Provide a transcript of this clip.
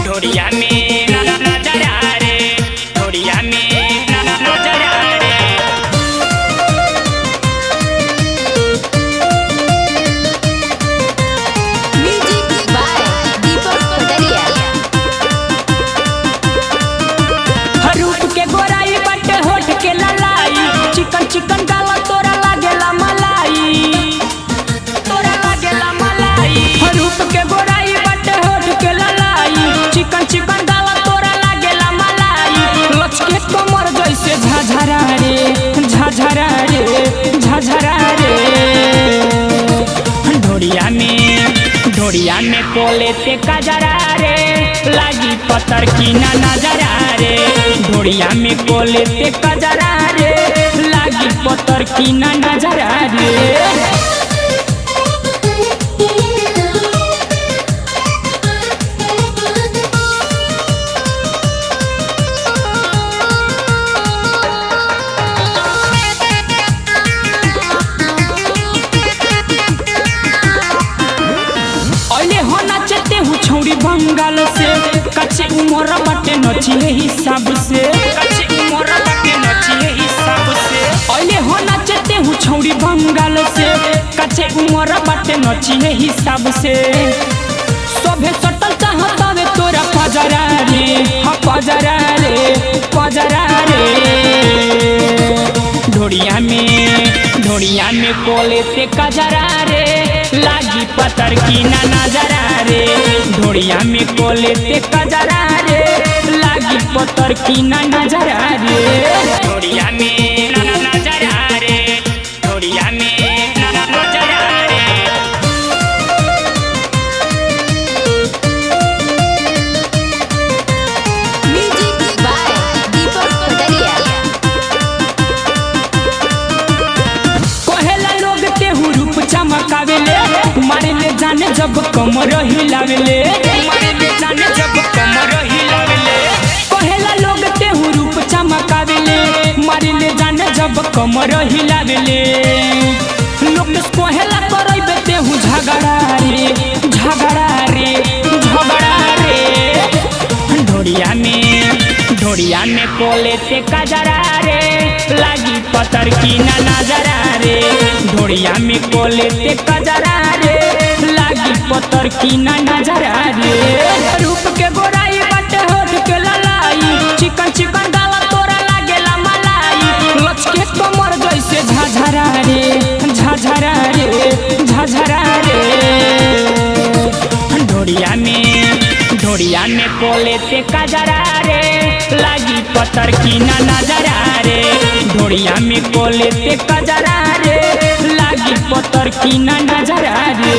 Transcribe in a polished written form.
ढोड़िया में नजर आ रे, ढोड़िया में नजर आ रे। म्यूजिक बाय दीपक कटरिया। रूप के गोराई बटे होठ के ललाई, चिकन चिकन गाला तोरा लागेला मलाई, तोरा लागेला मलाई। रूप के गोराई बटे होठ के ललाई, चिकन चिकन गाला तोरा लागेला मलाई। लचके कमर जैसे झाझरा रे, झाझरा रे, झाझरा रे। ढोड़िया में कोले ते कजरा रे, लागी पत्थर की ना नजरा रे। ढोड़िया में कोले ते कजरा रे, लागी पत्थर की ना नजरा रे। छौड़ी बंगाल से कच्चे उमर बटे नचिए हिसाब से, कच्चे उमर बटे नचिए हिसाब से। अले हो नचते हूँ छौड़ी बंगाल से, कच्चे उमर बटे नचिए हिसाब से। सभे सटल चाहतावे तोरा पजरा रे, हाँ पजरा रे, पजरा रे। ढोड़िया में कोले ते कजरा रे, लागी पत्थर की ना नजरा रे। ढोड़िया में कोले ते कजरा रे, लागी पत्थर की ना नजरा रे। ढोड़िया में नजरा रे, ढोड़िया में नजरा रे। म्यूजिक बाय दीपक कटरिया। कहेला लोग तेहू रूप चमकावेले, मारे ले जाने जब कमर हिलावेले, मारे ले जाने जब कमर हिलावेले। कहेला लोग तेहू रूप चमकावेले, मारे ले जाने जब कमर हिलावेले। लोग कहेला करैबे तेहू झगड़ा रे, झगड़ा रे, झगड़ा रे। ढोड़िया में कोले ते कजरा रे, लागी पत्थर की ना नजरा रे। ढोड़िया में कोले ते कजरा रे, लागी पत्थर की ना नजरा रे। रूप के गोराई बटे होठ के ललाई, चिकन चिकन गाला तोरा लागेला मलाई। लचके कमर जैसे झाझरा रे, झाझरा रे, झाझरा रे। ढोड़िया में कोले ते कजरा रे, लागी पत्थर की ना नजरा रे। ढोड़िया में कोले ते कजरा रे, लागी पत्थर की ना नजरा रे।